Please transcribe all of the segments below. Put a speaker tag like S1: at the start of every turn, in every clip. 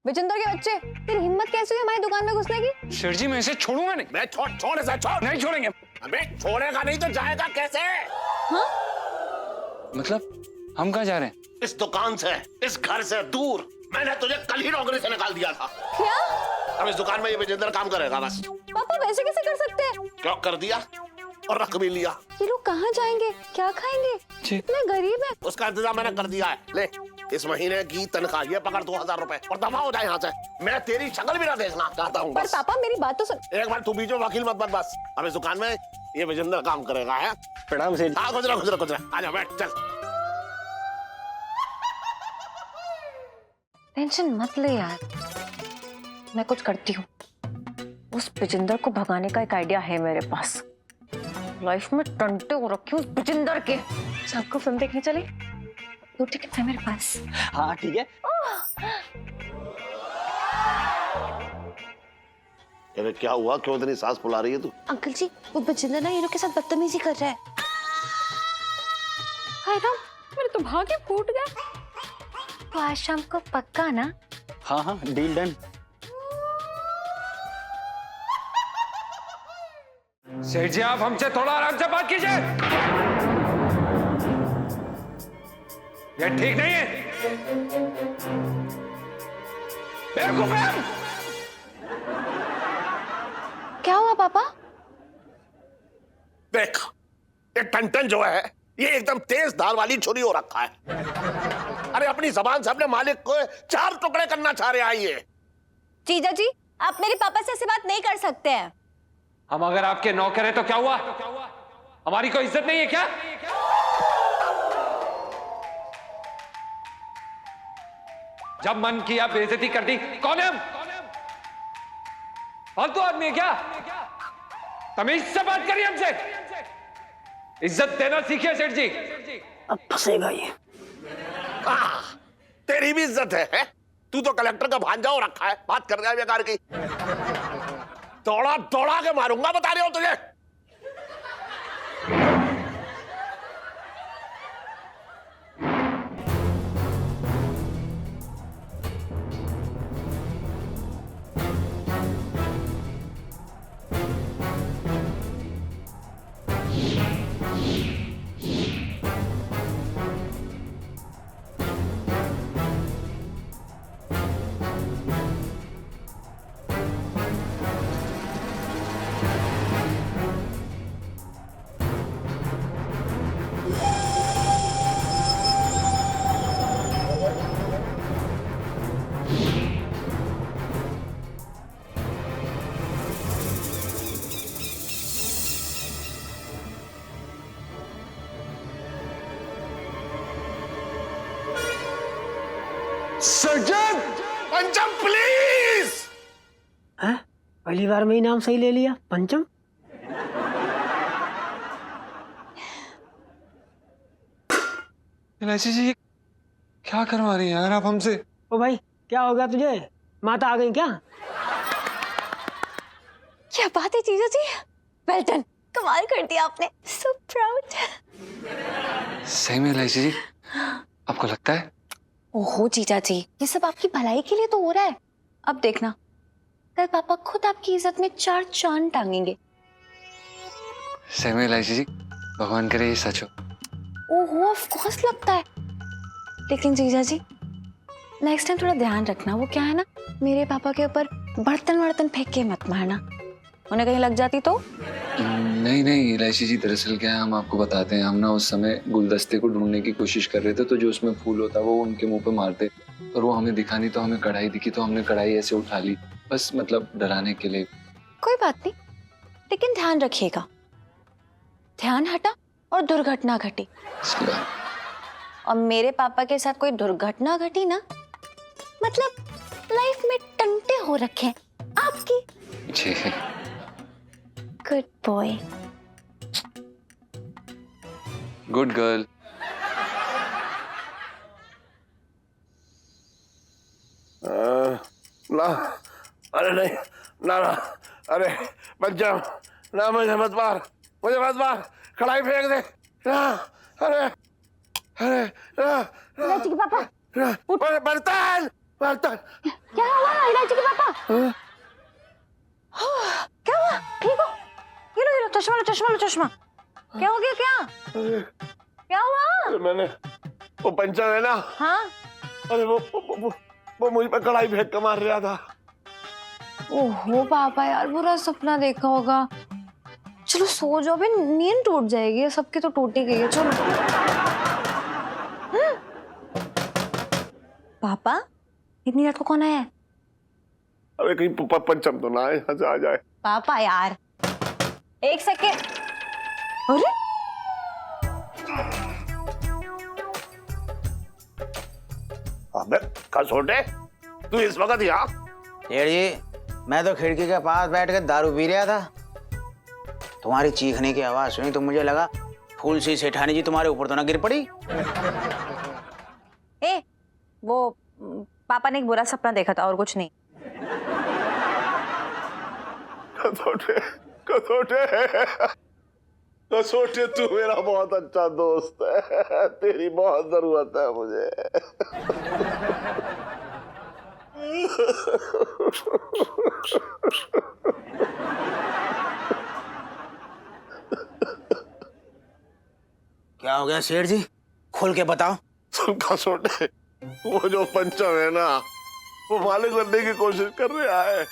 S1: विजेंद्र के बच्चे, तेरी हिम्मत कैसे हुई हमारी दुकान में घुसने की?
S2: सर जी मैं इसे छोड़ूंगा नहीं।
S3: मैं छोड़ ऐसा छोड़।
S2: नहीं छोड़ेंगे।
S3: अबे छोड़ेगा नहीं तो जाएगा कैसे?
S1: हाँ?
S2: मतलब हम कहाँ जा रहे हैं?
S3: इस दुकान से, इस घर से दूर। मैंने तुझे कल ही नौकरी से निकाल दिया था।
S1: क्या?
S3: अब इस दुकान में ये विजेंद्र काम करेगा बस।
S1: पापा वैसे कैसे कर सकते हैं?
S3: क्यों कर दिया और रख भी लिया।
S1: ये लोग कहाँ जाएंगे, क्या खाएंगे?
S2: जी।
S1: इतने गरीब है।
S3: उसका इंतजाम मैंने कर दिया है। ले इस महीने की तनख्वाह ये पकड़ 2000 रुपए और दफा हो जाए यहाँ से। मैं तेरी शक्ल भी ना देखना चाहता हूँ
S1: पर
S3: बस।
S1: पापा मेरी बात तो सुन।
S3: एक बार तू बीच में वकील मत बन बस। अब इस दुकान में ये विजेंद्र काम करेगा है।
S4: प्रणाम सेठ।
S3: हाँ गुजरा गुजरा गुजरा। आजा बैठ चल।
S1: टेंशन मत ले यार, मैं कुछ करती हूँ। उस विजेंद्र को भगाने का एक आइडिया है मेरे पास। लाइफ में टंटे हो रखे उस विजेंद्र के। सबको फिल्म देखने चले? 2 टिकट है मेरे पास।
S4: हाँ ठीक है।
S3: अरे क्या हुआ, क्यों इतनी सांस फुला रही है तू?
S1: अंकल जी, वो विजेंद्र ना ये लोग के साथ बदतमीजी कर रहा है। हाय राम, मेरे तो भाग्य फूट गया। तो आज शाम को पक्का ना?
S4: हाँ हाँ डील डन।
S2: सेठ जी आप हमसे थोड़ा आराम से बात कीजिए। ये ठीक नहीं है। बेवकूफ है हम।
S1: क्या हुआ पापा?
S3: देख ये टन जो है ये एकदम तेज धार वाली छुरी हो रखा है। अरे अपनी जबान से अपने मालिक को 4 टुकड़े करना चाह रहा है ये।
S1: जीजा जी, आप मेरे पापा से ऐसी बात नहीं कर सकते हैं।
S2: हम अगर आपके नौकर हैं तो क्या हुआ? हमारी कोई इज्जत नहीं है क्या? जब मन किया बेइज्जती कर दी। कौन है हम? फालतू आदमी है क्या? तमीज से बात करिए हमसे। इज्जत देना सीखिए सेठ जी।
S4: अब फंसेगा ये।
S3: तेरी भी इज्जत है? तू तो कलेक्टर का भांजा हो रखा है, बात कर रहा है बेकार की। दौड़ा दौड़ा के मारूंगा बता रहे हो तुझे।
S2: सर्जन
S3: पंचम प्लीज।
S4: हैं? पहली बार में ही नाम सही ले लिया, पंचम।
S2: इलायची जी क्या करवा रही हैं यार आप हमसे?
S4: ओ भाई क्या हो गया तुझे? माता आ गई क्या?
S1: क्या बात है जीजा जी, वेल डन, कमाल कर दिया आपने। So proud.
S2: सही में इलायची जी आपको लगता है?
S1: ओहो जीजा जी, ये सब आपकी भलाई के लिए तो हो रहा है। अब देखना, कल पापा खुद आपकी इज्जत में 4 चांद टांगेंगे।
S2: सही में इलायची जी भगवान करे ये सच हो।
S1: ओहो ऑफ कोर्स लगता है। लेकिन जीजा जी नेक्स्ट टाइम थोड़ा ध्यान रखना। वो क्या है ना, मेरे पापा के ऊपर बर्तन फेंक के मत मारना, उन्हें कहीं लग जाती तो।
S2: नहीं नहीं इलायची जी दरअसल क्या है हम आपको बताते हैं। हम ना उस समय गुलदस्ते को ढूंढने की कोशिश कर रहे थे तो जो उसमें फूल होता वो उनके मुंह पे मारते और वो हमें दिखा नहीं तो हमें कढ़ाई दिखी तो हमने कढ़ाई ऐसे उठा ली, बस मतलब डराने के लिए।
S1: कोई बात नहीं, लेकिन ध्यान रखिएगा, ध्यान हटा और दुर्घटना घटी।
S2: इसलिए
S1: और मेरे पापा के साथ कोई दुर्घटना घटी ना, मतलब लाइफ में टंटे हो रखे हैं आपकी।
S2: जी
S1: गुड बॉय।
S2: Good girl.
S3: ना अरे नहीं ना ना अरे पंचम ना मुझे मत मार, मुझे मत मार, कढ़ाई फेंक दे ना। अरे अरे ना
S1: पापा
S3: बर्तन
S1: क्या हुआ इलायची के पापा? क्या हुआ? ठीक हो? ये लो चश्मा लो, चश्मा लो, चश्मा। क्या हो गया? क्या हुआ?
S3: मैंने वो पंचर है ना,
S1: हाँ
S3: अरे वो मुझ पे कढ़ाई फेंक के मार रहा था।
S1: ओहो पापा यार, बुरा सपना देखा होगा। चलो सो जाओ, भी नींद टूट जाएगी, सबकी तो टूट ही गई है। चलो पापा, इतनी रात को कौन आया है?
S3: अबे कहीं पंचम तो ना यहाँ से आ जाए।
S1: पापा यार, एक सेकेंड। अरे
S3: अबे कसोटे, तू इस वक्त यहाँ?
S5: सेठ जी, मैं तो खिड़की के पास बैठ कर दारू पी रहा था। तुम्हारी चीखने की आवाज सुनी तो मुझे लगा फूल सी सेठानी जी तुम्हारे ऊपर तो ना गिर पड़ी।
S1: वो पापा ने एक बुरा सपना देखा था और कुछ नहीं।
S3: कसोटे कसोटे कसोटे, तू मेरा बहुत अच्छा दोस्त है, तेरी बहुत जरूरत है मुझे।
S5: क्या हो गया सेठ जी, खोल के बताओ।
S3: सुन कसोटे, वो जो पंचम है ना, वो मालिक बनने की कोशिश कर रहा है।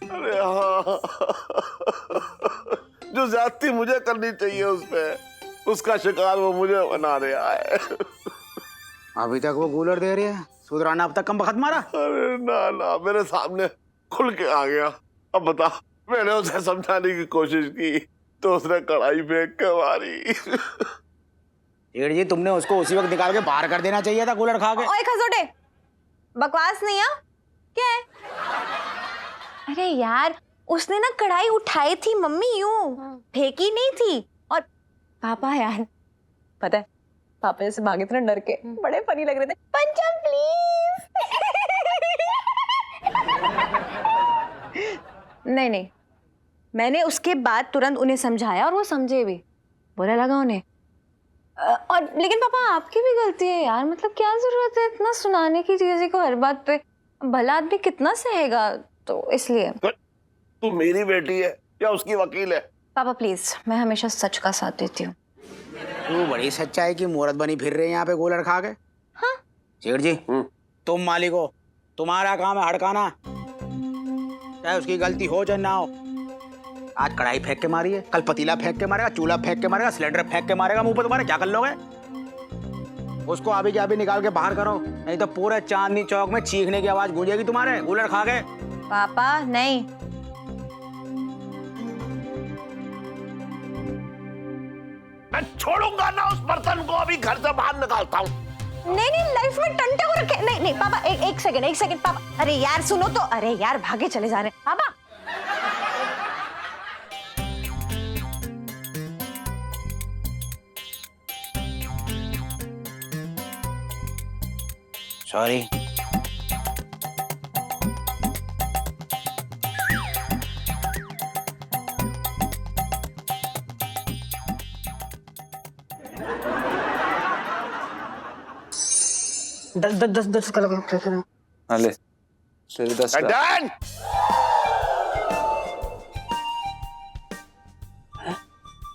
S3: अरे हाँ, जो ज्यादती मुझे करनी चाहिए उस पे, उसका शिकार वो मुझे बना रहा है।
S5: अभी तक वो कूलर दे रही है, सुधराना अब तक कम बखत मारा।
S3: अरे ना, मेरे सामने खुल के आ गया। अब बता, मैंने उसे समझाने की कोशिश की तो उसने कढ़ाई फेंक के मारी।
S5: सेठ जी, तुमने उसको उसी वक्त निकाल के बाहर कर देना चाहिए था कूलर खा के।
S1: ओए खसोटे, बकवास नहीं है क्या है? अरे यार, उसने ना कढ़ाई उठाई थी मम्मी, यूं फेंकी नहीं थी। और पापा यार, पता है पापा जैसे भागे थे ना डर के, बड़े फनी लग रहे थे। पंचम प्लीज। नहीं, मैंने उसके बाद तुरंत उन्हें समझाया और वो समझे भी, बुरा लगा उन्हें। और लेकिन पापा आपकी भी गलती है यार, मतलब क्या जरूरत है इतना सुनाने की चीज़ें को हर बात पे? भला आदमी कितना सहेगा, तो इसलिए।
S3: तू मेरी बेटी है या उसकी वकील है?
S1: पापा प्लीज, मैं हमेशा सच का साथ देती हूँ।
S5: तू बड़ी सच्चाई की मूर्त बनी फिर रहे यहाँ पे कूलर खा के।
S1: हाँ
S5: सेठ जी, तुम मालिक हो, तुम्हारा काम है हड़काना, चाहे उसकी गलती हो चाहे ना हो। आज कढ़ाई फेंक के मारी है, कल पतीला फेंक के मारेगा, चूल्हा फेंक के मारेगा, सिलेंडर फेंक के मारेगा मुंह पे तुम्हारे। क्या कर लोगे? उसको अभी के अभी निकाल के बाहर करो, नहीं तो पूरे चांदनी चौक में चीखने की आवाज गूंजेगी तुम्हारे कूलर खा के।
S1: पापा नहीं,
S3: मैं छोड़ूंगा ना उस बर्तन को, अभी घर से बाहर निकालता हूँ।
S1: नहीं, लाइफ में टंटे को रखे। नहीं पापा, एक सेकंड पापा। अरे यार सुनो तो, अरे यार भागे चले जा रहे हैं पापा।
S5: सॉरी।
S4: दस का लगा।
S2: हाँ ले, तेरे 10 का।
S3: टंटन!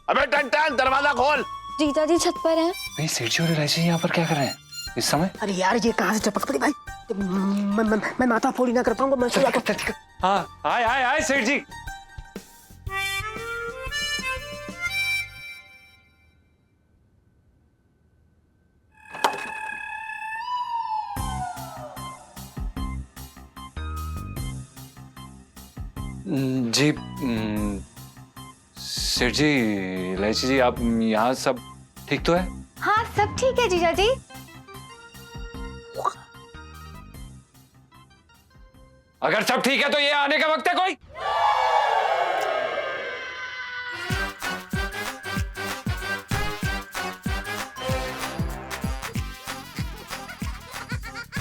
S3: अबे टंटन, दरवाजा खोल।
S1: जीजा जी छत पर हैं।
S2: नहीं, सेठ जी और इलायची यहाँ पर क्या कर रहे हैं इस समय?
S4: अरे यार, ये कहाँ से चपक पड़ी भाई? मैं माथा फोड़ी ना कर पाऊंगा, मैं सो जाता हूँ।
S2: हाँ, आए सेठ जी। जी, सेठ जी, इलायची जी, आप यहाँ सब ठीक तो है?
S1: हाँ सब ठीक है जीजा जी।
S2: अगर सब ठीक है तो ये आने का वक्त है कोई?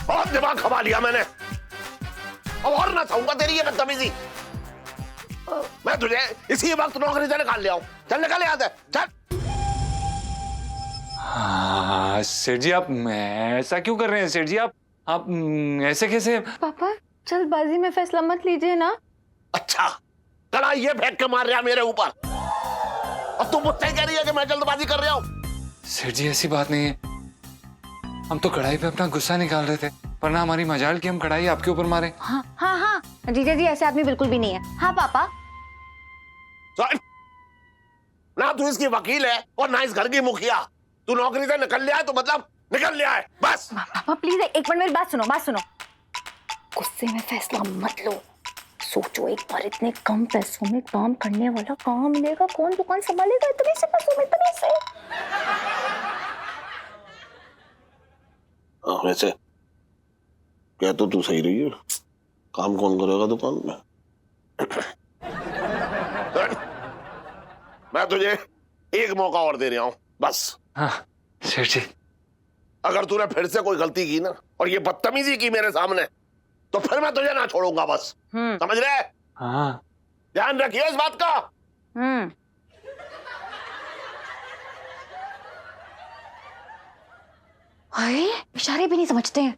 S3: बहुत दिमाग खवा लिया मैंने, अब और ना चाहूंगा तेरी ये बदतमीजी। मैं तुझे इसी वक्त नौकरी से निकाल ले आऊं। चल निकाल यहाँ से, चल।
S2: हाँ सेठ जी, आप ऐसा क्यों कर रहे हैं सेठ जी? आप ऐसे कैसे?
S1: पापा जल्दबाजी में फैसला मत लीजिए ना।
S3: अच्छा, कढ़ाई ये फेंक के मार रहा मेरे ऊपर, और तुम मुझसे कह रही है कि मैं जल्दबाजी कर रहा हूँ?
S2: सेठ जी ऐसी बात नहीं है, हम तो कढ़ाई पे अपना गुस्सा निकाल रहे थे, पर ना हमारी मजाल की हम कढ़ाई आपके ऊपर मारे।
S1: हाँ हाँ हाँ जीजा जी, ऐसे आदमी बिल्कुल भी नहीं है। हाँ पापा।
S3: सुन, ना तू इसकी वकील है और ना इस घर की मुखिया। तू नौकरी से निकल लिया है तो मतलब निकल लिया है, बस।
S1: पापा प्लीज एक मिनट मेरी बात सुनो, बात सुनो। गुस्से में फैसला मत लो, सोचो एक बार इतने कम पैसों में काम करने वाला कहाँ मिलेगा, कौन दुकान संभालेगा इतने से पैसों में, इतने से।
S3: वैसे क्या तो तू सही रही है, काम कौन करेगा दुकान में? मैं तुझे एक मौका और दे रहा हूं, बस।
S2: हाँ सेठ जी।
S3: अगर तूने फिर से कोई गलती की ना और ये बदतमीजी की मेरे सामने, तो फिर मैं तुझे ना छोड़ूंगा, बस। समझ रहे?
S2: हाँ
S3: ध्यान रखिए इस बात का।
S1: अरे इशारे भी नहीं समझते हैं।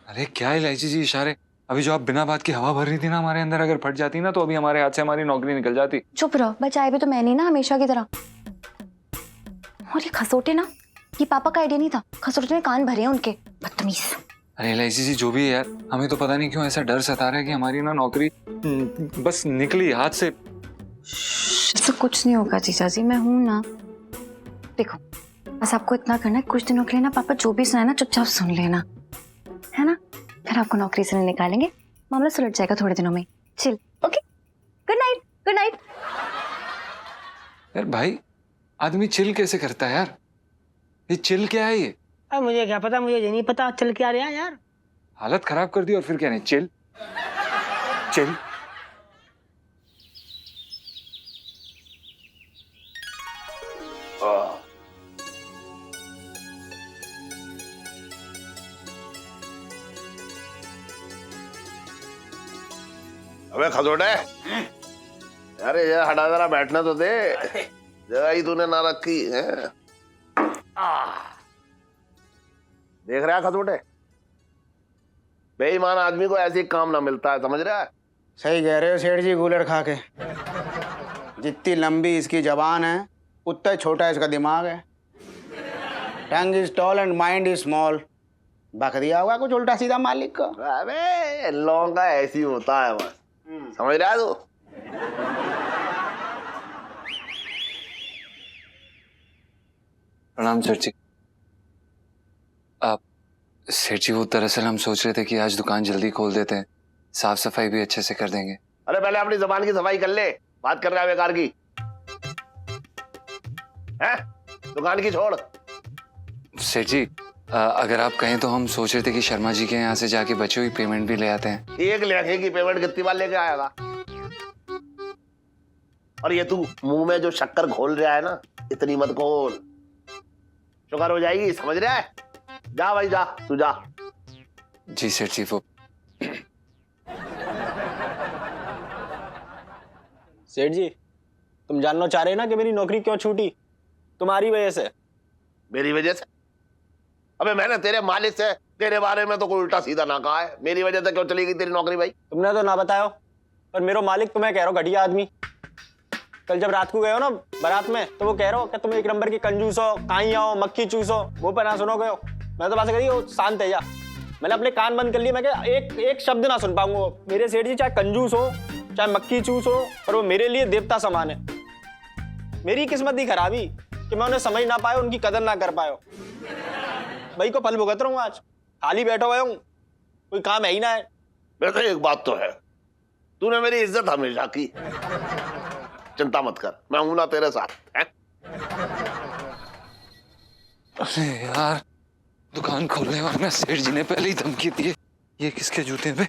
S2: अरे क्या इलायची जी इशारे? अभी जो आप बिना बात की हवा भर रही थी ना हमारे अंदर, अगर फट जाती ना तो अभी हमारे हाथ से हमारी नौकरी निकल जाती।
S1: चुप रहो, बचाए भी तो मैं नहीं ना, हमेशा की तरह। और ये खसोटे ना, ये पापा का आइडिया नहीं था, खसोटे ने कान भरे हैं उनके, बदतमीज।
S2: अरे इलायची जी जो भी है यार, हमें तो पता नहीं क्यों ऐसा डर सता रहा है कि हमारी ना नौकरी बस निकली हाथ से।
S1: ऐसा कुछ नहीं होगा जीजा जी, मैं हूं ना। देखो बस आपको इतना करना है, कुछ दिनों के लिए ना पापा जो भी सुनाए ना चुपचाप सुन लेना, है ना? फिर आपको नौकरी से नहीं निकालेंगे, मामला सुलझ जाएगा थोड़े दिनों में। Chill, okay, good night, good night.
S2: यार भाई आदमी चिल कैसे करता है यार? ये चिल क्या है ये?
S4: अब मुझे क्या पता, मुझे ये नहीं पता चल क्या रहा है यार।
S2: हालत खराब कर दी और फिर क्या नहीं चिल चिल।
S3: अबे खसोटे, अरे ये हटा जरा, बैठना तो दे, जगह ही तूने ना रखी है। देख रहा है खसोटे, बेईमान आदमी को ऐसे काम ना मिलता है, समझ रहा है?
S5: सही कह रहे हो सेठ जी, कूलर खा के। जितनी लंबी इसकी जबान है उतना छोटा इसका दिमाग है। Tongue is tall and mind is small. बक दिया होगा कुछ उल्टा सीधा मालिक को।
S3: अबे लौंगा ऐसी होता है बस, समझ रहा है तू?
S2: प्रणाम सेठ जी। आप सेठ जी वो दरअसल हम सोच रहे थे कि आज दुकान जल्दी खोल देते हैं, साफ सफाई भी अच्छे से कर देंगे।
S3: अरे पहले अपनी जबान की सफाई कर ले, बात कर रहा है बेकार की है? दुकान की छोड़।
S2: सेठ जी अगर आप कहें तो हम सोच रहे थे कि शर्मा जी के यहाँ से जाके बची हुई पेमेंट भी ले आते हैं।
S3: एक लेखे की पेमेंट कितनी बार लेके आएगा? और ये तू मुंह में जो शक्कर घोल रहा है ना, इतनी मत घोल, शुगर हो जाएगी, समझ रहा है? जा भाई जा, तू जा।
S2: जी सेठ जी। वो
S6: सेठ जी, तुम जानना चाह रहे हो ना कि मेरी नौकरी क्यों छूटी? तुम्हारी वजह से।
S3: मेरी वजह से? अबे मैंने तेरे मालिक से तेरे बारे में तो कोई उल्टा सीधा ना कहा है, मेरी वजह से क्यों चली गई तेरी नौकरी भाई?
S6: तुमने तो ना बताया, पर मेरा मालिक तुम्हें कह रहा हो घटिया आदमी। कल जब रात को गए हो ना बारात में, तो वो कह रहा हो कि तुम एक नंबर की कंजूस हो, कहीं आओ मक्खी चूस हो, वो पर ना सुनोगे हो। मैं तो बात करी हो, शांत है जा। मैंने अपने कान बंद कर लिए, मैं क्या एक शब्द ना सुन पाऊंगा। मेरे सेठ जी चाहे कंजूस हो चाहे मक्खी चूस हो, पर वो मेरे लिए देवता समान है। मेरी किस्मत ही खराबी कि मैं उन्हें समझ ना पाया, उनकी कदर ना कर पाया। भाई को फल भुगत रहा हूँ, आज खाली बैठा हुआ हूँ, कोई काम है ही ना है।
S3: वैसे एक बात तो है, तूने मेरी इज्जत हमेशा की, चिंता मत कर, मैं हूं ना तेरे साथ है?
S2: अरे यार दुकान खोलने वाला सेठ जी ने पहले ही धमकी दी है। ये किसके जूते पे?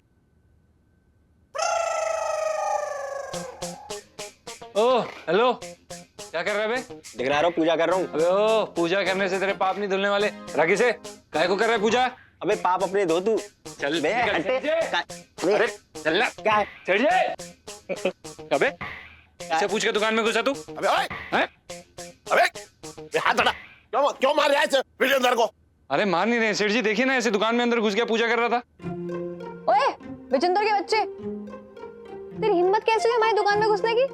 S2: ओ हेलो, क्या कर रहे बे?
S6: दिख रहा है पूजा कर रहा हूँ।
S2: अबे ओ, पूजा करने से तेरे पाप नहीं धुलने वाले। राखी से काय को कर रहा है पूजा?
S6: अबे पाप अपने धो तू।
S2: चल
S6: बे
S2: निकल।
S6: हटे।
S2: अरे चल ना,
S6: क्या है?
S2: सेठ जी। अबे इससे पूछ के दुकान में घुसा तू?
S3: अबे ओए,
S2: हैं?
S3: अबे ये हाथ हटा, क्यों मार रहा है इसे विजेंद्र को?
S2: अरे मार नहीं रहे सेठ जी, देखिए ना ऐसे दुकान में अंदर घुस गया, पूजा कर रहा था।
S1: ओए विजेंद्र के बच्चे, तेरी हिम्मत कैसे हुई हमारी दुकान में घुसने की?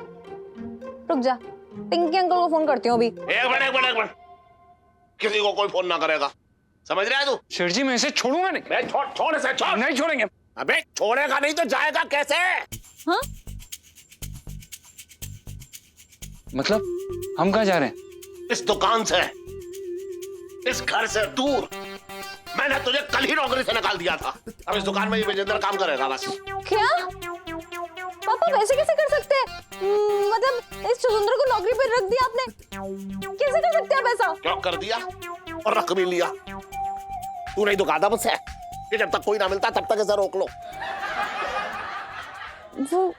S1: रुक जा, पिंकी अंकल को फोन करती हूँ अभी।
S3: एक मिनट किसी को कोई फोन ना करेगा, समझ रहा है तू?
S2: सेठ जी मैं इसे छोड़ूंगा नहीं।
S3: बे छोड़ इसे, छोड़।
S2: नहीं छोड़ेंगे।
S3: अबे छोड़ेगा नहीं तो जाएगा कैसे?
S1: हाँ
S2: मतलब हम कहाँ जा रहे हैं?
S3: इस दुकान से, इस घर से दूर। मैंने तुझे कल ही नौकरी से निकाल दिया था। अब इस दुकान में ये विजेंद्र काम करेगा बस।
S1: क्या पापा वैसे कैसे कर सकते हैं? मतलब इस सुरेंद्र को नौकरी पर रख दिया आपने, कैसे कर सकते हैं आप ऐसा?
S3: क्यों कर दिया और रख भी लिया? तू नहीं दुकानदार मुझसे कि जब तक कोई ना मिलता तब तक इसे रोक लो।
S1: वो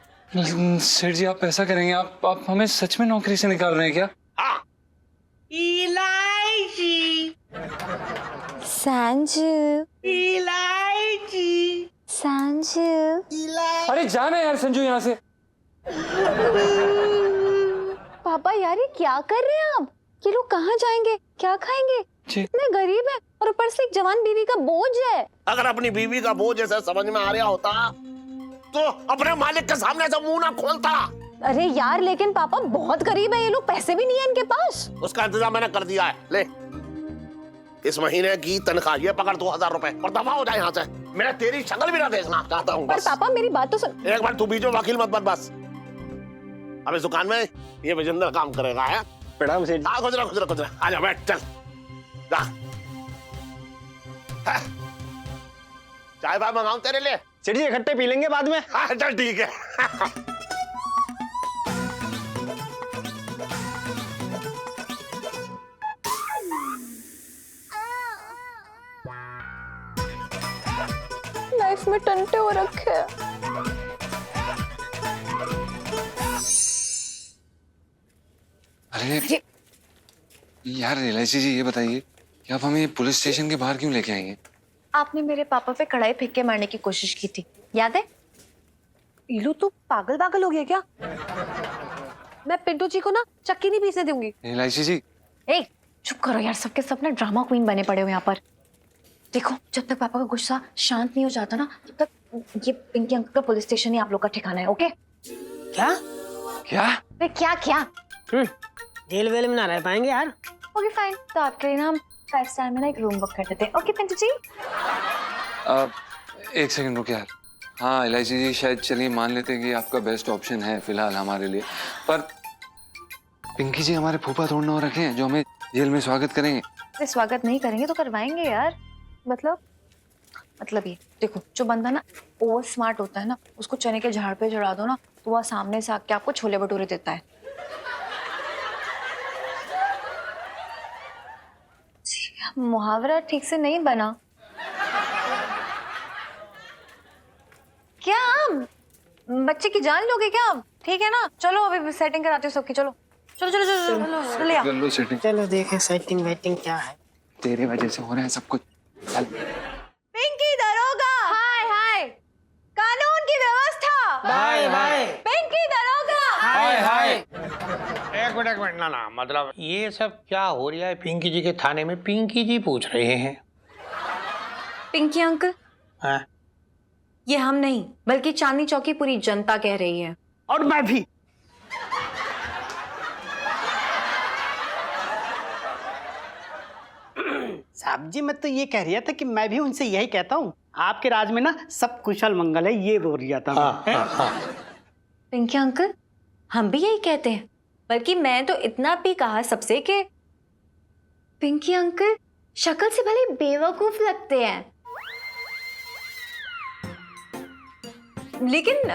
S2: सेठ जी आप ऐसा करेंगे, आप हमें सच में नौकरी से निकाल रहे हैं क्या?
S3: हाँ
S7: इलायची
S1: संजू,
S7: इलायची
S1: संजू।
S2: अरे जाना यार संजू यहाँ से।
S1: पापा यार ये क्या कर रहे हैं आप? ये लोग कहाँ जाएंगे, क्या खाएंगे?
S2: जी।
S1: इतने गरीब है और ऊपर से एक जवान बीवी का बोझ है।
S3: अगर अपनी बीवी का बोझ ऐसा समझ में आ रहा होता तो अपने मालिक के सामने से मुंह ना खोलता।
S1: अरे यार लेकिन पापा बहुत गरीब है ये लोग, पैसे भी नहीं है इनके पास।
S3: उसका इंतजाम मैंने कर दिया है, ले इस महीने की तनख्वाह ये पकड़ 2000 रुपए और दफा हो जाए यहाँ से। मैं तेरी शक्ल भी ना देखना चाहता हूँ
S1: पर
S3: बस।
S1: पापा मेरी बात तो सुन।
S3: एक बार तू बीच में वकील मत बन बस। अब इस दुकान में ये विजेंद्र काम करेगा है?
S6: प्रणाम सेठ जी।
S3: हाँ गुजरा आजा बैठ चल जा। है? चाय पाय मंगाऊं तेरे लिए?
S6: सेठ जी इकट्ठे पी लेंगे बाद में।
S3: हाँ चल ठीक है।
S1: लाइफ में टंटे हो रखे हैं।
S2: अरे यार इलायची जी ये बताइए कि आप हमें पुलिस स्टेशन के बाहर क्यों लेके आएंगे?
S1: आपने मेरे पापा पे कढ़ाई फेंक के मारने की कोशिश की थी, याद है? इलू तू पागल हो गया क्या? मैं पिंटू जी को ना चक्की नहीं पीसने दूंगी।
S2: इलायची जी
S1: ए चुप करो यार, सबके सब ना ड्रामा क्वीन बने पड़े हो यहाँ पर। देखो जब तक पापा का गुस्सा शांत नहीं हो जाता ना तब तक ये पिंकी अंकल का पुलिस स्टेशन ही आप लोग का ठिकाना है। ओके?
S4: क्या?
S2: क्या?
S1: अरे क्या?
S4: जेल वेल में ना रह पाएंगे यार।
S1: ओके फाइन, तो आपके लिए ना हम 5 स्टार में ना एक रूम बुक कर देते हैं। ओके पिंटू जी?
S2: एक सेकंड रुकिए यार। हाँ इलायची जी शायद चलिए मान लेते हैं कि आपका बेस्ट ऑप्शन है फिलहाल हमारे लिए, पर पिंकी जी हमारे फूफा थोड़ा ना हो रखे हैं जो हमें जेल में स्वागत करेंगे।
S1: अरे स्वागत नहीं करेंगे तो करवाएंगे यार। मतलब ये देखो, जो बंदा ना ओवर स्मार्ट होता है ना उसको चने के झाड़ पे चढ़ा दो ना तो वह सामने से आके आपको छोले भटूरे देता है। मुहावरा ठीक से नहीं बना क्या? बच्चे की जान लोगे क्या? ठीक है ना, चलो अभी सेटिंग कराती हूँ सबकी। चलो ले आओ।
S2: कर लो सेटिंग।
S4: चलो देखें सेटिंग वेटिंग क्या है।
S2: तेरे वजह से हो रहा है सब कुछ। चल।
S1: पिंकी दरोगा। हाय कानून की व्यवस्था।
S4: बाय
S1: पिंकी दरोगा।
S2: हाय
S5: एक मिनट ना मतलब ये सब क्या हो रहा है? पिंकी जी के थाने में पिंकी जी पूछ रहे हैं।
S1: पिंकी अंकल
S5: हाँ?
S1: ये हम नहीं बल्कि चांदनी चौक की पूरी जनता कह रही है।
S5: और मैं भी।
S7: साहब जी मैं तो ये कह रहा था कि मैं भी उनसे यही कहता हूँ, आपके राज में ना सब कुशल मंगल है, ये बोल रहा था।
S5: हाँ।
S1: पिंकी अंकल हम भी यही कहते हैं, बल्कि मैं तो इतना भी कहा सबसे कि पिंकी अंकल शक्ल से भले बेवकूफ लगते हैं लेकिन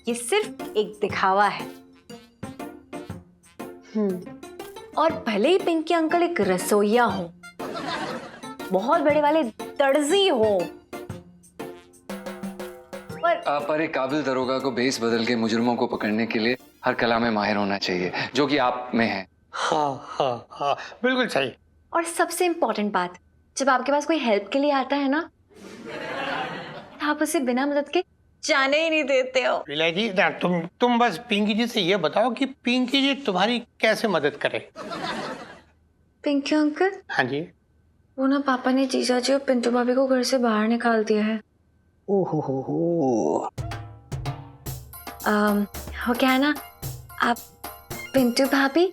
S1: ये सिर्फ एक दिखावा है। और भले ही पिंकी अंकल एक रसोइया हो, बहुत बड़े वाले दर्जी हो,
S2: पर एक काबिल दरोगा को भेस बदल के मुजरिमों को पकड़ने के लिए हर कला में माहिर होना चाहिए, जो कि आप में है।
S5: हाँ बिल्कुल सही।
S1: और सबसे इम्पोर्टेंट बात, जब आपके पास कोई हेल्प के लिए आता है ना तो आप उसे बिना मदद के जाने ही नहीं देते हो।
S5: विलय जी तुम बस पिंकी जी से ये बताओ कि पिंकी जी तुम्हारी कैसे मदद करे।
S1: पिंकी अंकल
S5: हाँ जी।
S1: वो ना पापा ने जीजा जी और पिंटू भाभी को घर से बाहर निकाल दिया है।
S5: ओहो हो।
S1: वो क्या है ना, आप पिंटू भाभी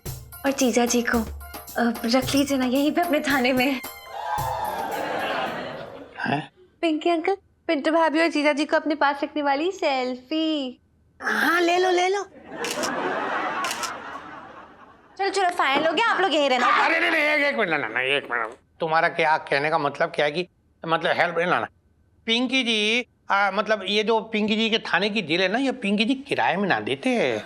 S1: और जीजा जी को रख लीजिए ना यहीं पे अपने थाने में। पिंकी अंकल, पिंटू भाभी और जीजा जी को अपने पास रखने वाली सेल्फी।
S4: हाँ ले लो ले लो।
S1: चलो चलो फाइनल हो गया, आप लोग यहीं रहना।
S8: अरे नहीं एक मिनट ना एक मिनट, तुम्हारा क्या कहने का मतलब क्या है कि मतलब हेल्प ना पिंकी जी मतलब ये जो पिंकी जी के थाने की जेल है ना, ये पिंकी जी किराए में ना देते हैं।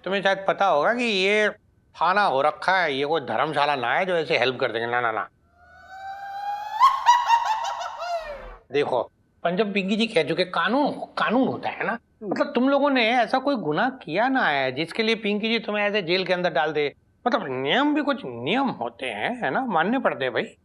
S8: तुम्हें शायद पता होगा कि ये थाना हो रखा है, ये कोई धर्मशाला ना है जो ऐसे हेल्प कर देंगे। ना देखो पंजाब पिंकी जी कह चुके कानून होता है ना, मतलब तुम लोगों ने ऐसा कोई गुनाह किया ना है जिसके लिए पिंकी जी तुम्हें ऐसे जेल के अंदर डाल दे। मतलब नियम भी कुछ नियम होते हैं, है ना, मानने पड़ते हैं भाई।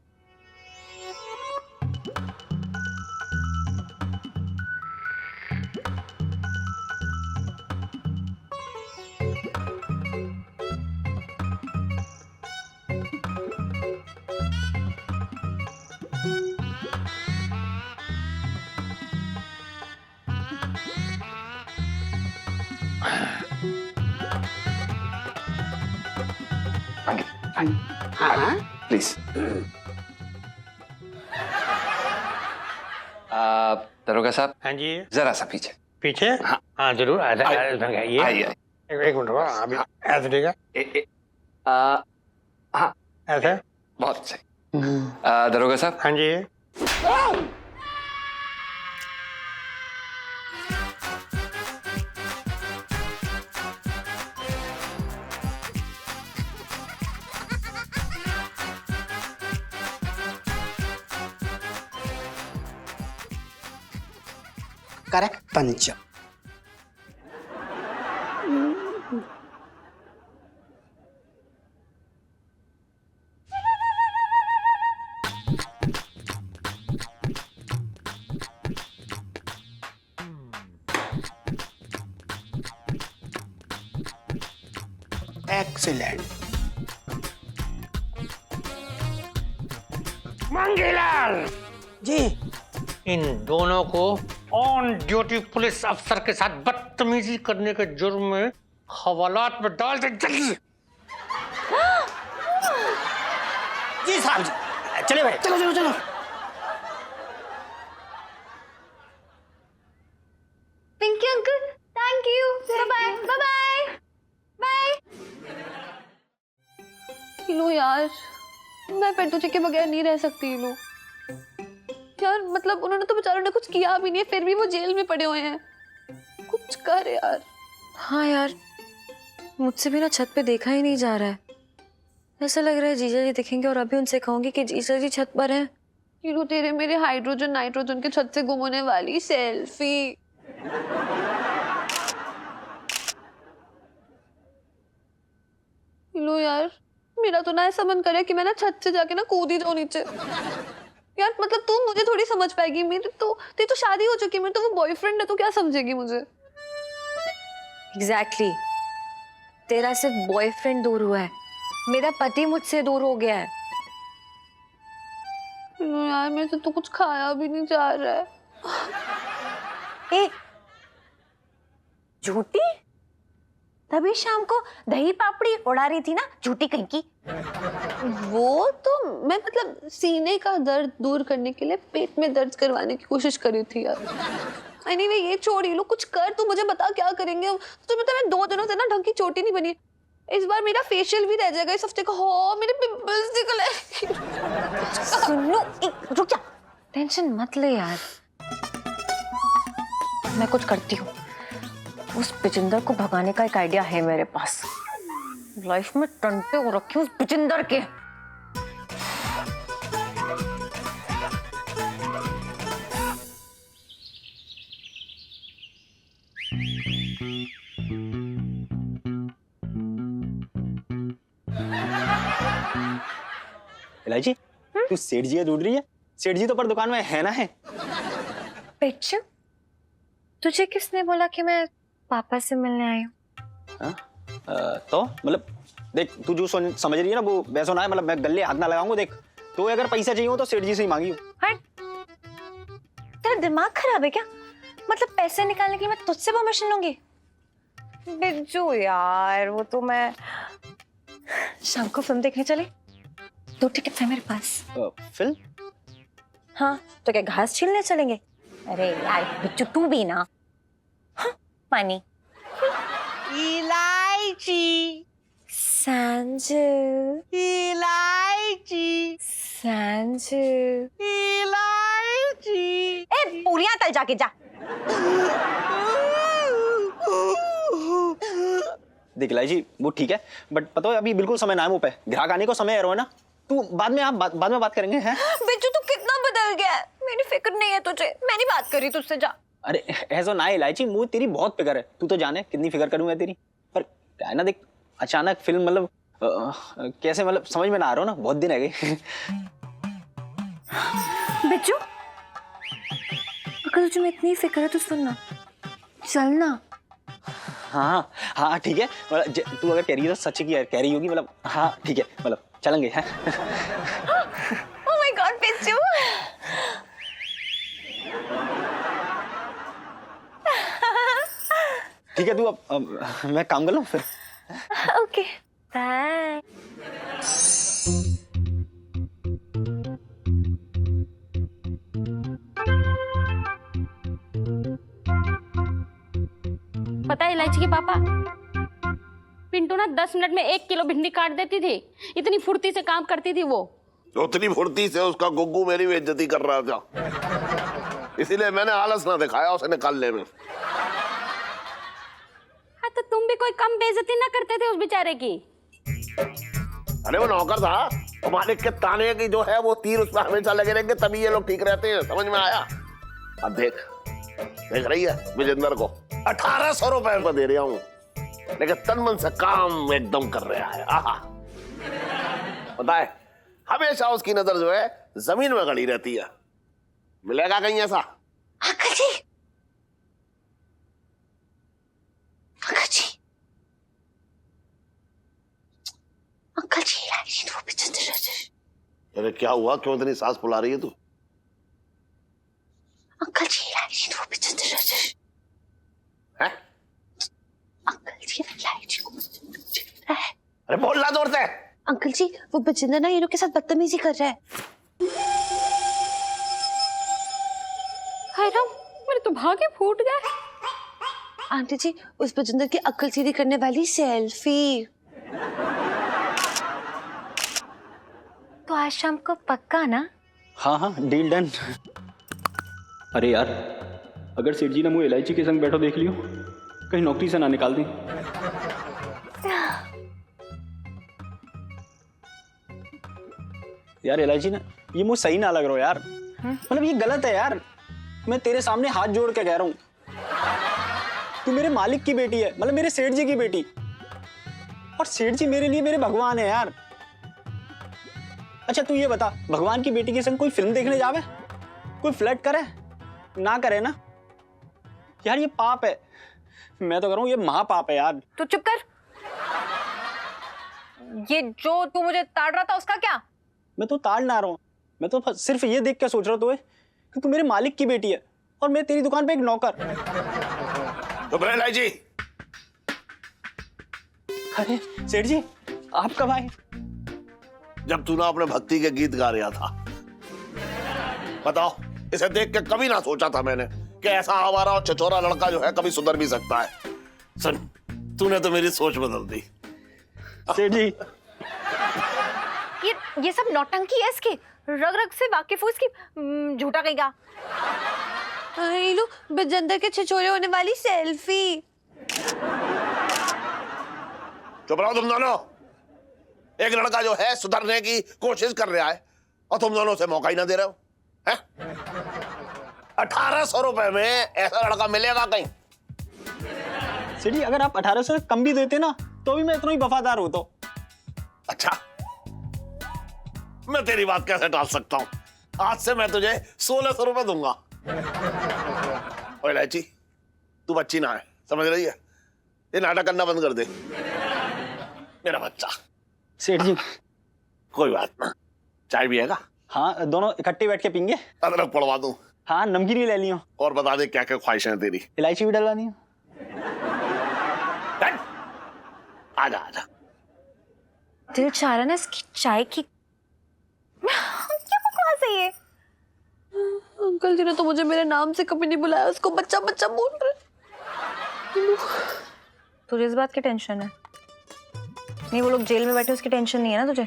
S4: हाँ
S2: प्लीज। दरोगा साहब,
S8: हाँ जी,
S2: जरा सा पीछे।
S8: पीछे। हाँ जरूर। ये
S2: आइए।
S8: एक मिनट रुको, अभी ऐसे ठीक है,
S2: हाँ
S8: ऐसे।
S2: बहुत सही। दरोगा साहब।
S8: हाँ जी।
S7: करेक्ट पंच। एक्सीलेंट।
S8: मंगीलाल
S7: जी
S8: इन दोनों को ऑन ड्यूटी पुलिस अफसर के साथ बदतमीजी करने के जुर्म में हवालात में डाल दे जल्दी।
S7: जी साहब जी, चले भाई, चलो चलो चलो।
S1: Pinky uncle, thank you, bye bye bye bye. लो यार, मैं पिंटू जी के बगैर नहीं रह सकती। लो यार, मतलब उन्होंने तो बेचारों ने कुछ किया भी नहीं है, फिर भी वो जेल में पड़े हुए हैं। कुछ कर यार। हाँ यार, मुझसे भी ना छत पे देखा ही नहीं जा रहा है। ऐसा लग रहा है जीजा जी दिखेंगे और अभी उनसे कहूंगी कि जीजा जी छत पर हैं। ये लो तेरे मेरे हाइड्रोजन नाइट्रोजन के छत से गुम होने वाली सेल्फी। लो यार, मेरा तो ना ऐसा मन करे कि मैं ना छत से जाके ना कूद ही जाऊं नीचे। यार मतलब तू मुझे थोड़ी समझ पाएगी, मेरी तो शादी हो चुकी है, मेरी तो वो बॉयफ्रेंड है, तो क्या समझेगी मुझे। एग्जैक्टली, तेरा सिर्फ बॉयफ्रेंड दूर हुआ है, मेरा पति मुझसे दूर हो गया है। यार मेरे से तो कुछ खाया भी नहीं जा रहा है। झूठी, तभी शाम को दही पापड़ी उड़ा रही थी ना, झूठी कहीं की। वो तो मैं मतलब सीने का दर्द दूर करने के लिए पेट में दर्द करवाने की कोशिश कर रही थी यार। एनीवे ये छोड़, ये लो कुछ कर, तू मुझे बता क्या करेंगे। तो मतलब मैं 2 दिनों से ना ढंग की चोटी नहीं बनी। इस बार मेरा फेशियल भी रह जाएगा इस हफ्ते का। हो मेरे पिंपल्स निकले। सुनो, रुक जा, टेंशन मत ले यार, मैं कुछ करती हूँ। उस बिजिंदर को भगाने का एक आइडिया है मेरे पास। लाइफ में टंटे हो रखे उस बिजिंदर के।
S6: इलायची, तू सेठ जी ढूंढ रही है? सेठ जी तो पर दुकान में है ना है।
S1: पिच्चू, तुझे किसने बोला कि मैं पापा से मिलने आई हूँ?
S6: तो मतलब देख तू जो समझ रही है ना वो वैसा ना है, मतलब मैं गले हाथ ना लगाऊंगा। देख तो अगर पैसा चाहिए हो तो सेठ जी से ही मांगी हो।
S1: हट, तेरा दिमाग खराब है क्या? मतलब पैसे निकालने के लिए मैं तुझसे परमिशन लूंगी? बिज्जू यार, वो तो मैं शाम को फिल्म देखने चले, 2 टिकट है मेरे पास।
S6: फिल्म?
S1: हाँ, तो क्या घास छीलने चलेंगे? अरे यार बिज्जू तू भी ना। हाँ, पानी।
S7: इलायची
S1: सांजू,
S7: इलायची
S1: सांजू।
S7: इलायची।
S1: ए पूरियां तल जाके जा।
S6: देख इलायची वो ठीक है, बट पता है अभी बिल्कुल समय ना है मुँह पे, ग्राहक आने को समय है ना। तू बाद में बात करेंगे हैं।
S1: बिज्जू तू कितना बदल गया है, मेरी फिक्र नहीं है तुझे, मैं नहीं बात कर रही तुझसे, जा।
S6: अरे ऐसा ना है इलायची, मुझे तेरी बहुत फिक्र है, तू तो जाने कितनी फिक्र करूं मैं तेरी। पर क्या है ना, देख अचानक फिल्म मतलब कैसे, मतलब समझ में ना आ रहा हो ना, बहुत दिन है गए।
S1: बिज्जू अगर तुझे में इतनी फिक्र है तो सुनना, चलना।
S6: हाँ हाँ ठीक है, मतलब तू अगर कह रही है तो सच की कह रही होगी, मतलब हाँ ठीक है, मतलब चलेंगे हैं।
S1: ओह माय गॉड बिज्जू।
S6: ठीक है तू अब मैं काम कर लूं फिर।
S1: Okay bye.
S9: पता है इलायची के पापा, पिंटू ना 10 मिनट में 1 किलो भिंडी काट देती थी, इतनी फुर्ती से काम करती थी वो।
S3: उतनी फुर्ती से उसका गुग्गू मेरी बेइज्जती कर रहा था, इसीलिए मैंने आलस ना दिखाया उसे निकालने में।
S9: हाँ तो तुम भी कोई कम बेइज्जती ना करते थे उस बेचारे की।
S3: अरे वो नौकर था, और मालिक के ताने की जो है वो तीर उस पर हमेशा लगे रहेंगे, तभी ये लोग ठीक रहते हैं, समझ में आया? अब देख रही है विजेंद्र को 1800 रुपए में दे रहा हूँ, लेकिन तन मन से काम एकदम कर रहा है। आहा, पता है हमेशा उसकी नजर जो है जमीन में गड़ी रहती है, मिलेगा कहीं ऐसा?
S1: अंकल जी, अंकल जी, अंकल जी, इलायची वो बिजेंद्र।
S3: अरे क्या हुआ, क्यों इतनी सांस फुला रही है तू?
S1: अंकल जी, इलायची वो बिजेंद्र
S3: है?
S1: अंकल जी, इलायची को बिजेंद्र है।
S3: अरे बोलना जोर से।
S1: अंकल जी वो बजिंदर ना हीरो के साथ बदतमीजी कर रहा है।
S9: हाय राम, मेरे तो भागे फूट गए।
S1: आंटी जी उस बजिंदर की अक्ल सीधी करने वाली सेल्फी। तो आज शाम को पक्का ना?
S6: हाँ हाँ डील डन। अरे यार अगर सेठ जी ने मुझे इलायची के संग बैठो देख लियो, कहीं नौकरी से ना निकाल दें। यार इलायची ना ये मुझे सही ना लग रहा हो यार, मतलब ये गलत है यार, मैं तेरे सामने हाथ जोड़ के कह रहा हूँ, तू मेरे मालिक की बेटी है, मतलब मेरे सेठ जी की बेटी, और सेठ जी मेरे लिए मेरे भगवान है यार। अच्छा तू ये बता, भगवान की बेटी के संग कोई फिल्म देखने जावे, कोई फ्लर्ट करे ना करे ना यार, ये पाप है, मैं तो कह रहा हूँ ये महापाप है यार।
S1: तू चुप कर। ये जो तू मुझे ताड़ रहा था उसका क्या?
S6: मैं तो ताड़ ना रहा हूँ, मैं तो सिर्फ ये देख के सोच रहा था कि तू मेरे मालिक की बेटी है और मैं तेरी दुकान पे एक नौकर।
S3: तो जी,
S6: अरे सेठ जी आप कब आए?
S3: जब तू ना अपने भक्ति के गीत गा रहा था। बताओ, इसे देख के कभी ना सोचा था मैंने कि ऐसा हमारा और चचोरा लड़का जो है कभी सुधर भी सकता है। सुन, तूने तो मेरी सोच बदल दी।
S6: सेठ जी
S1: ये सब नौटंकी है इसकी, रग रग से वाकिफ हूँ इसकी, झूठा कहेगा। लो बजिंदर के छिछोरे होने वाली सेल्फी।
S3: चुप रहो तुम दोनों। एक लड़का जो है सुधरने की कोशिश कर रहा है और तुम दोनों से मौका ही ना दे रहे हो, हैं? 1800 रुपए में ऐसा लड़का मिलेगा कहीं?
S6: सेठ जी अगर आप 1800 से कम भी देते ना तो भी मैं इतना ही वफादार होता।
S3: अच्छा, मैं तेरी बात कैसे टाल सकता हूं? आज से मैं तुझे 1600 रुपए दूंगा। ओए इलायची, तू बच्ची ना है, समझ रही है? ये नाटक करना बंद कर दे, मेरा बच्चा।
S6: सेठ जी।
S3: कोई बात ना, चाय भी हैगा?
S6: हाँ, दोनों इकट्ठे बैठ के पीएंगे।
S3: अदरक पड़वा दूं?
S6: हाँ, नमकीन भी ले लियो।
S3: और बता दे क्या क्या ख्वाहिशें हैं तेरी?
S6: इलायची भी डलवानी है।
S3: आजा आजा।
S1: दिल चाह रहा ना इसकी चाय की। क्या बकवास है ये?
S10: अंकल जी ने तो मुझे मेरे नाम से कभी नहीं बुलाया, उसको बच्चा बच्चा बोल रहे।
S1: तुझे इस बात की टेंशन है? नहीं, वो लोग जेल में बैठे उसकी टेंशन नहीं है ना तुझे?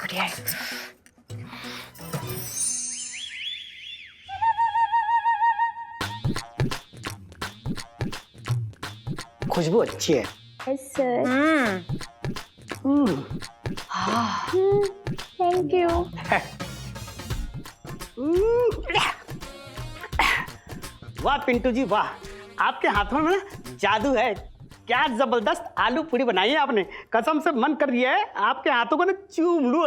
S1: बढ़िया है।
S7: खुशबू अच्छी है।
S10: Thank you.
S7: वाह पिंटू जी वाह, आपके हाथों में ना जादू है। क्या जबरदस्त आलू पूरी बनाई है आपने, कसम से मन कर रही है आपके हाथों को ना चूम लूं।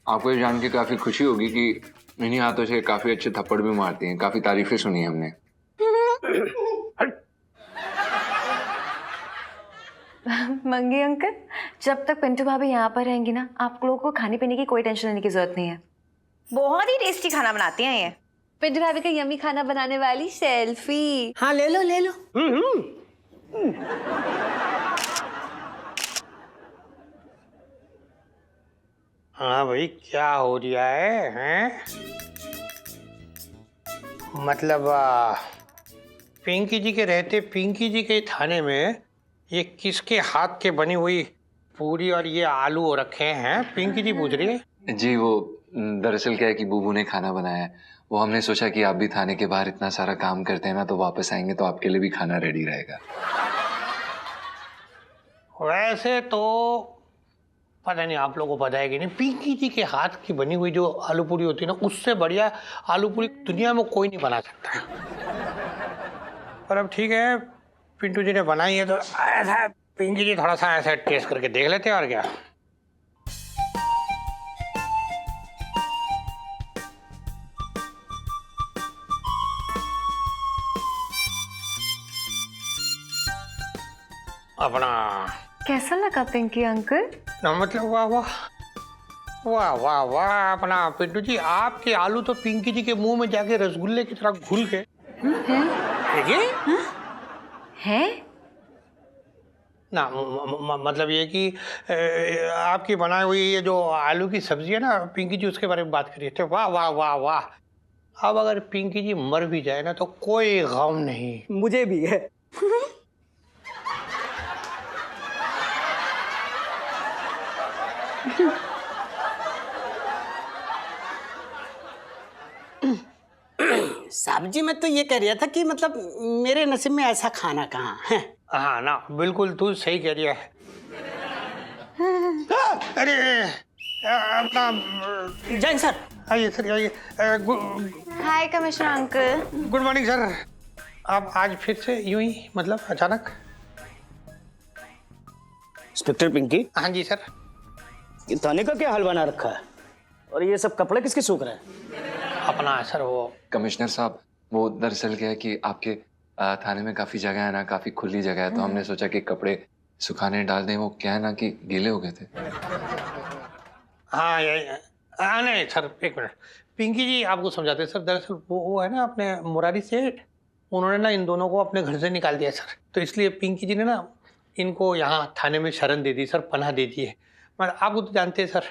S2: आपको ये जान के काफी खुशी होगी कि इन्हीं हाथों से काफी अच्छे थप्पड़ भी मारती हैं। काफी तारीफें सुनी हमने।
S1: मंगी अंकल, जब तक पिंटू भाभी यहाँ पर रहेंगी ना, आप लोगों को खाने पीने की कोई टेंशन लेने की जरूरत नहीं है। बहुत ही टेस्टी खाना बनाती हैं ये।
S10: पिंटू भाभी का यम्मी खाना बनाने वाली सेल्फी।
S7: हाँ ले लो ले लो।
S8: हाँ भाई, क्या हो रहा है हैं? मतलब पिंकी जी के रहते पिंकी जी के थाने में ये किसके हाथ के बनी हुई पूरी और ये आलू रखे हैं? पिंकी जी पूछ रही है।
S2: जी वो दरअसल क्या है कि बूबू ने खाना बनाया है। वो हमने सोचा कि आप भी थाने के बाहर इतना सारा काम करते हैं ना, तो वापस आएंगे तो आपके लिए भी खाना रेडी रहेगा।
S8: वैसे तो पता नहीं आप लोगों को पता है कि नहीं, पिंकी जी के हाथ की बनी हुई जो आलू पूरी होती है ना, उससे बढ़िया आलू पूरी दुनिया में कोई नहीं बना सकता। पर अब ठीक है, पिंटू जी ने बनाई है तो ऐसा पिंकी जी थोड़ा सा ऐसा टेस्ट करके देख लेते हैं और क्या। अपना
S1: कैसा लगा पिंकी अंकल?
S8: ना मतलब वाह वाह वाह वाह वाह, अपना पिंटू जी आपके आलू तो पिंकी जी के मुंह में जाके रसगुल्ले की तरह घुल गए। देखिए
S1: है
S8: ना, मतलब ये कि आपकी बनाई हुई ये जो आलू की सब्जी है ना, पिंकी जी उसके बारे में बात करिए थे। वाह वाह वाह वाह। अब अगर पिंकी जी मर भी जाए ना तो कोई गम नहीं।
S7: मुझे भी है। साहब जी मैं तो ये कह रहा था कि मतलब मेरे नसीब में ऐसा खाना कहाँ है।
S8: हाँ ना, बिल्कुल तू सही कह रही है। अरे अपना
S7: जैन सर।
S8: आइए सर आइए।
S1: Hi commissioner uncle.
S8: Good morning sir. आप आज फिर से यूं ही मतलब अचानक?
S5: इंस्पेक्टर पिंकी,
S8: हाँ जी सर।
S5: ये थाने का क्या हाल बना रखा है और ये सब कपड़े किसके सूख रहे हैं?
S8: अपना सर वो
S2: कमिश्नर साहब, वो दरअसल क्या है कि आपके थाने में काफी जगह है ना, काफी खुली जगह है, तो हमने सोचा कि कपड़े सुखाने डाल दें। वो क्या है ना कि गीले हो गए थे।
S8: हाँ नहीं सर, एक मिनट। पिंकी जी आपको समझाते हैं सर। दरअसल वो है ना अपने मुरारी सेठ, उन्होंने ना इन दोनों को अपने घर से निकाल दिया सर। तो इसलिए पिंकी जी ने ना इनको यहाँ थाने में शरण दे दी सर, पनाह दे दी है। मतलब आपको तो जानते हैं सर,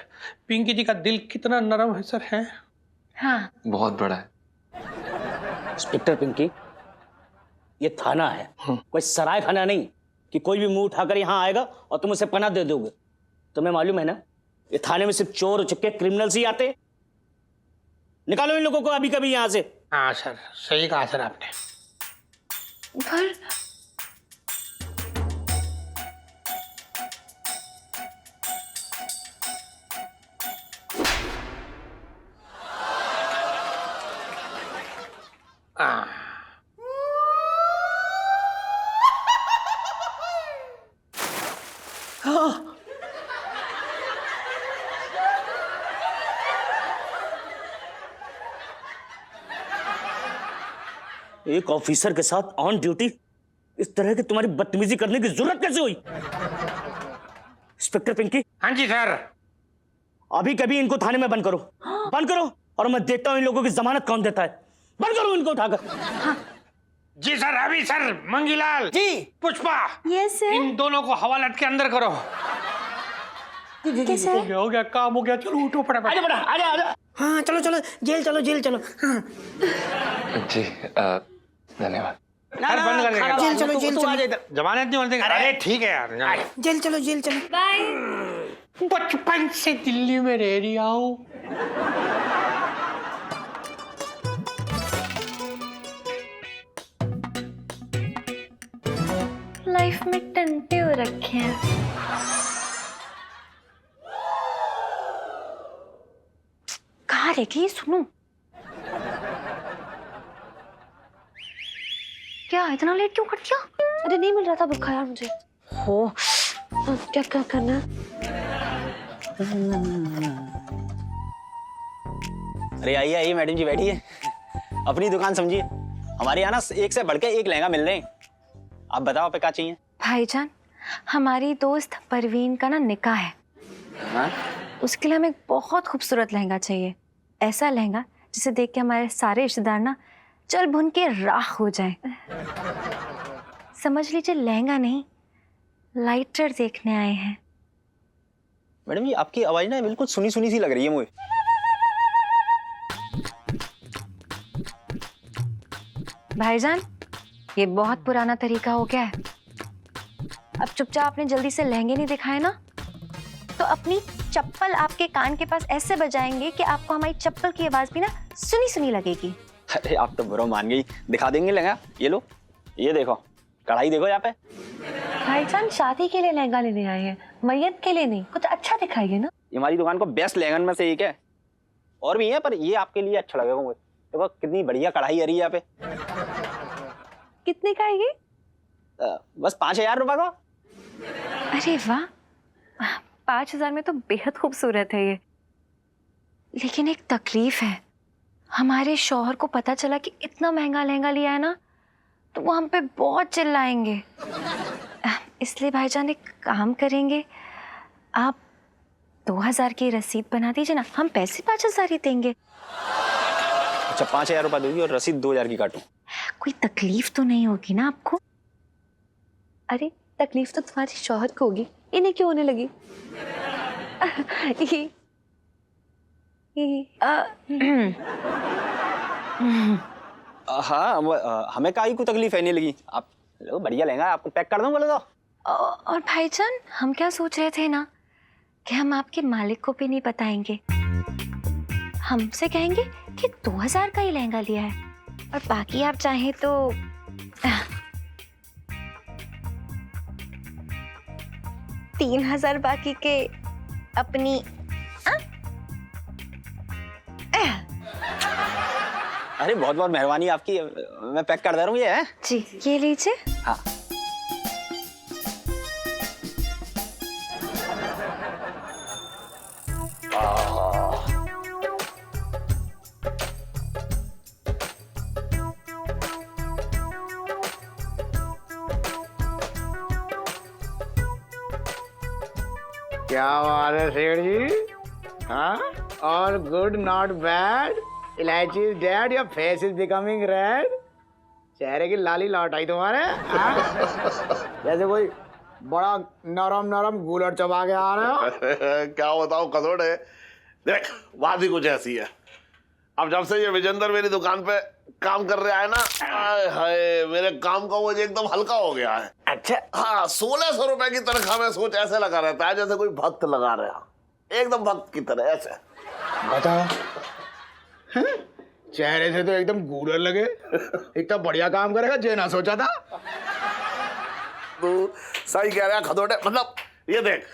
S8: पिंकी जी का दिल कितना नरम है सर। है
S1: हाँ
S2: बहुत बड़ा है।
S5: इंस्पेक्टर पिंकी, ये थाना है, कोई सराय खाना नहीं कि कोई भी मुंह उठाकर यहाँ आएगा और तुम उसे पनाह दे दोगे। तुम्हें मालूम है ना, ये थाने में सिर्फ चोर उचक्के क्रिमिनल्स ही आते। निकालो इन लोगों को अभी कभी यहाँ से।
S8: हाँ सर, सही कहा सर आपने।
S1: पर
S7: एक ऑफिसर के साथ ऑन ड्यूटी इस तरह की तुम्हारी बदतमीजी करने की जरूरत कैसे हुई? इंस्पेक्टर पिंकी,
S8: हाँ जी सर।
S7: अभी कभी इनको थाने में बंद करो, बंद करो, और मैं देखता हूं इन लोगों की जमानत कौन देता है। बंद करो इनको उठाकर।
S8: जी सर, अभी sir. Mangilal
S5: ji.
S8: Pushpa,
S10: yes sir.
S8: इन दोनों को हवालात के अंदर करो।
S10: कैसे?
S8: हो गया काम हो गया। चलो उठो फटाफट।
S5: आजा बेटा, आजा आजा।
S4: हाँ चलो चलो, जेल चलो, जेल चलो। हाँ
S2: जी धन्यवाद।
S5: ना
S8: सर, बंद कर देंगे।
S4: जेल चलो, जेल
S5: तू
S4: चलो।
S5: आ जा इधर।
S8: जमानत नहीं मिलती। अरे ठीक है यार।
S4: जेल चलो, जेल चलो।
S10: बाय।
S8: बचपन से दिल्ली में रह रही हूँ।
S1: लाइफ में टंटे हो रखे हैं। कहाँ रह गई? सुनो, क्या इतना लेट क्यों कर दिया?
S10: अरे नहीं मिल रहा था बुक यार मुझे।
S1: हो,
S10: क्या क्या करना है?
S6: अरे आइए आइए मैडम जी, बैठिए। अपनी दुकान समझिए। हमारे यहाँ ना एक से बढ़ के एक लहंगा मिल रहे हैं। आप बताओ आप क्या चाहिए?
S1: भाईजान, हमारी दोस्त परवीन का ना निकाह है।
S6: हाँ?
S1: उसके लिए हमें एक बहुत खूबसूरत लहंगा चाहिए। ऐसा लहंगा जिसे देख के हमारे सारे रिश्तेदार ना चल भुन के राख हो जाए। समझ लीजिए लहंगा नहीं, लाइटर देखने आए हैं।
S6: मैडम जी आपकी आवाज ना बिल्कुल सुनी सुनी सी लग रही है मुझे।
S1: भाईजान, ये बहुत पुराना तरीका हो गया है। अब चुपचाप आपने जल्दी से लहंगे नहीं दिखाए ना, तो अपनी चप्पल आपके कान के पास ऐसे बजाएंगे कि आपको हमारी चप्पल की आवाज भी ना सुनी सुनी लगेगी।
S6: अरे आप तो बुरा मान गई। दिखा देंगे लहंगा। ये लो, ये देखो, कढ़ाई देखो यहाँ पे।
S1: भाईजान, शादी के लिए लहंगा लेने आए हैं, मैयत के लिए नहीं। कुछ अच्छा दिखाइए ना।
S6: ये हमारी दुकान को बेस्ट लहंगन में से एक है। और भी है पर ये आपके लिए अच्छा लगेगा मुझे। देखो कितनी बढ़िया कढ़ाई आ रही है यहाँ पे।
S1: कितने का है ये?
S6: बस 5,000 रुपए का।
S1: अरे वाह, 5,000 में तो बेहद खूबसूरत है ये। लेकिन एक तकलीफ है, हमारे शौहर को पता चला कि इतना महंगा लहंगा लिया है ना, तो वो हम पे बहुत चिल्लाएंगे। इसलिए भाईजान एक काम करेंगे, आप 2,000 की रसीद बना दीजिए ना, हम पैसे 5,000 ही देंगे।
S6: अच्छा 5,000 रुपए दोगी और रसीद 2,000 की काटूं?
S1: कोई तकलीफ तो नहीं होगी ना आपको?
S10: अरे तकलीफ तो तुम्हारी शौहर को होगी, इन्हें क्यों होने लगी?
S6: हाँ हमें काई को तकलीफ है नहीं लगी। आप लो, बढ़िया लहंगा आपको पैक कर दूं बोले तो।
S1: और भाईजान, हम क्या सोच रहे थे ना कि हम आपके मालिक को भी नहीं बताएंगे। हमसे कहेंगे कि 2,000 का ही लहंगा लिया है, और बाकी आप चाहें तो 3,000 बाकी के अपनी।
S6: अरे बहुत बहुत मेहरबानी आपकी। मैं पैक कर दे रहा हूँ। ये है
S1: जी, ये लीजिए।
S6: हाँ।
S5: क्या बात है सेठ जी? हाँ, और गुड नॉट बैड। इलायची is dead, your face is becoming red. चेहरे की लाली लौट आई तुम्हारे। हाँ? जैसे कोई बड़ा नरम नरम गूलर चबा के आ रहे हो।
S3: क्या बताऊं खदोड़े, देख बात ही कुछ ऐसी है। अब जब से ये विजेंदर मेरी दुकान पे काम कर रहा है ना, आय हाय मेरे काम का बोझ एकदम हल्का हो गया है।
S5: अच्छा।
S3: हाँ, 1,600 रुपए की तनख्वाह में सोच ऐसे लगा रहता है जैसे कोई भक्त लगा रहा, एकदम भक्त की तरह ऐसे।
S5: बताओ, चेहरे से तो एकदम गूलर लगे। इतना बढ़िया काम करेगा जे ना सोचा था।
S3: तू सही कह रहा है खदोटे। मतलब ये देख,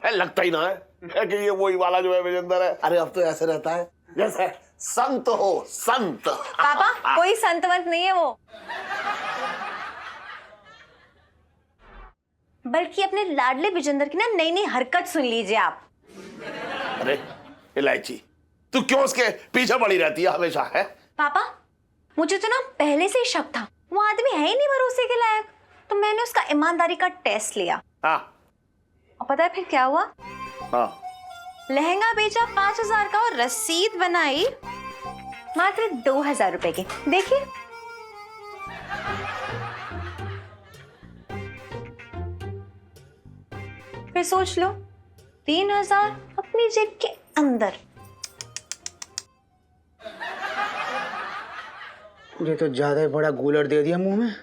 S3: लगता ही ना है कि ये वही वाला जो है विजेंदर है। अरे अब तो ऐसे रहता है जैसे संत हो, संत।
S1: पापा, कोई संत वंत नहीं है वो, बल्कि अपने लाडले विजेंदर की ना नई नई हरकत सुन लीजिए आप।
S3: अरे इलायची, तू क्यों उसके पीछे पड़ी रहती है हमेशा? है
S1: पापा, मुझे तो ना पहले से ही शक था, वो आदमी है ही नहीं भरोसे के लायक। तो मैंने उसका ईमानदारी का टेस्ट लिया।
S3: हाँ
S1: और पता है फिर क्या हुआ?
S3: हाँ,
S1: लहंगा बेचा 5,000 का और रसीद बनाई मात्र 2,000 रुपए की। देखिए, फिर सोच लो, 3,000 अपनी जेब के अंदर।
S5: मुझे तो ज्यादा ही बड़ा गूलर दे दिया मुंह में।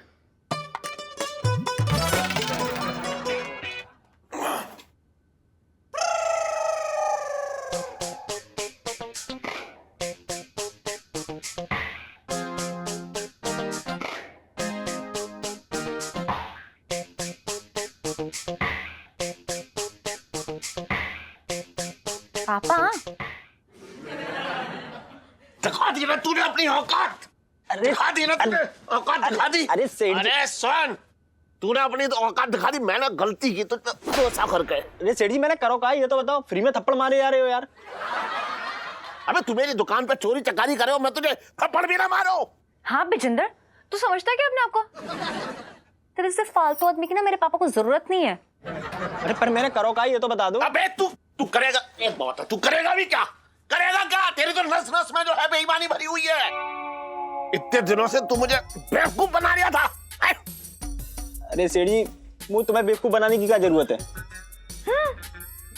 S1: पापा,
S3: दिखा दी ना तूने अपनी औकात। दिखा दी ना तूने औकात, दिखा दी।
S6: अरे सेठ जी,
S3: अरे सुन, तूने अपनी तो औकात दिखा दी, मैंने गलती की तो ऐसा करके।
S6: अरे सेठ जी, मैंने करो कहा, ये तो बताओ, फ्री में थप्पड़ मारे जा रहे हो यार।
S3: अबे तू मेरी दुकान पे चोरी चकारी करे हो, मैं तुझे थप्पड़ भी ना मारो।
S1: हाँ बिजेंद्र, तू समझता है क्या अपने आप को? तेरे से फालतू आदमी की ना मेरे पापा को जरूरत नहीं है।
S6: अरे पर मैंने करो कहा, ये तो बता दो।
S3: अबे तू करेगा, एक बात है, तू करेगा भी क्या? करेगा क्या? तेरी तो नस नस में जो है बेईमानी भरी हुई है। इतने दिनों से तू मुझे बेवकूफ बना रहा था।
S6: अरे सेठ जी, मुझे तुम्हें बेवकूफ बनाने की क्या जरूरत है?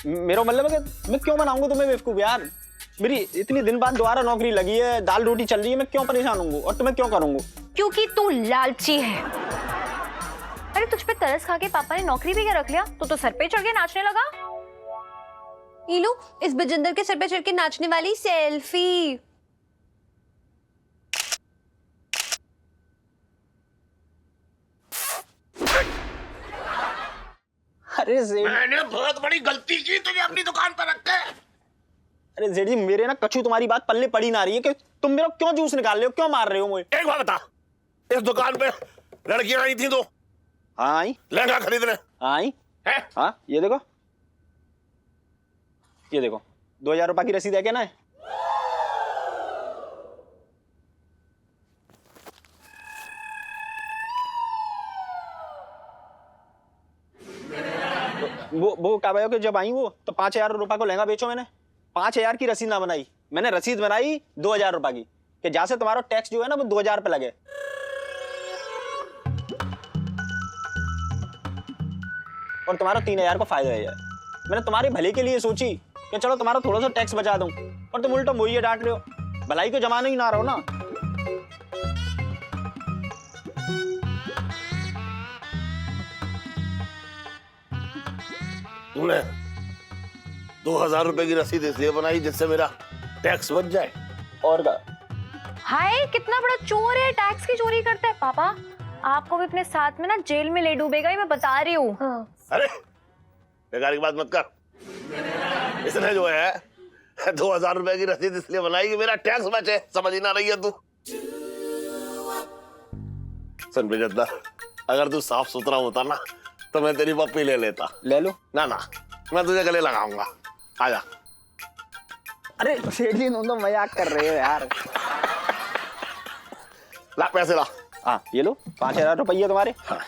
S6: मेरा मतलब है कि मैं क्यों बनाऊंगा तुम्हें बेवकूफ यार? मेरी इतनी दिन बाद दोबारा नौकरी लगी है, दाल रोटी चल रही है, मैं क्यों परेशान हूँ और तुम्हें क्यों करूंगा?
S1: क्योंकि तू लालची है। अरे तुझ पे तरस खा के पापा ने नौकरी भी क्या रख लिया, तो सर पे चढ़ के नाचने लगा।
S10: ईलू, इस बिजेंद्र के सर पे चढ़ के नाचने वाली सेल्फी।
S6: अरे सेठ,
S3: मैंने बहुत बड़ी गलती की तुझे अपनी दुकान पर रख के।
S6: अरे सेठ जी, मेरे ना कछु तुम्हारी बात पल्ले पड़ी ना रही है कि तुम मेरा क्यों जूस निकाल रहे हो, क्यों मार रहे हो मुझे?
S3: एक बात बता, इस दुकान पे लड़कियां आई थी तो?
S6: हाँ आई।
S3: लहंगा खरीदने
S6: आई
S3: है?
S6: हाँ, ये देखो, ये देखो, 2,000 रुपए की रसीद है क्या ना? वो क्या भाई कि जब आई वो तो 5,000 रुपए को लहंगा बेचो, मैंने 5,000 की रसीद ना बनाई, मैंने रसीद बनाई 2,000 रुपए की, कि जहां से तुम्हारा टैक्स जो है ना वो 2,000 पे लगे। और तुम्हारा 3,000 को फायदा है। मैंने तुम्हारे भले के लिए सोची कि चलो तुम्हारा थोड़ा सा टैक्स बचा दूं, और तुम उल्टा मुझे डांट रहे हो। भलाई को जमाना ही ना रहो ना।
S3: तूने 2,000 रुपए की रसीद इसलिए बनाई जिससे मेरा टैक्स बच जाए।
S6: और का
S1: हाय, कितना बड़ा चोर है, टैक्स की चोरी करता है। पापा, आपको भी अपने साथ में ना जेल में ले डूबेगा, ही मैं बता रही हूँ। हाँ।
S3: अरे बेकार की बात मत कर। इसने जो है 2,000 रुपए की रसीद इसलिए बनाई कि मेरा टैक्स बचे। समझ ही ना रही है तू। सुन बिजेंद्र, अगर तू साफ सुथरा होता ना तो मैं तेरी पप्पी ले लेता।
S6: ले लो
S3: ना ना, मैं तुझे गले लगाऊंगा। आजा।
S6: अरे सेठ जी, तुम तो मजाक कर रहे हो यार।
S3: ला पैसे ला।
S6: हाँ ये लो, 5,000 रुपये तुम्हारे।
S3: हाँ।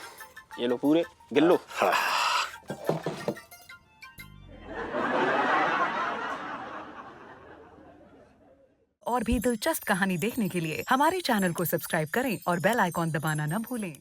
S6: ये लो पूरे, गिन लो।
S3: हाँ।
S11: और भी दिलचस्प कहानी देखने के लिए हमारे चैनल को सब्सक्राइब करें और बेल आइकॉन दबाना न भूलें।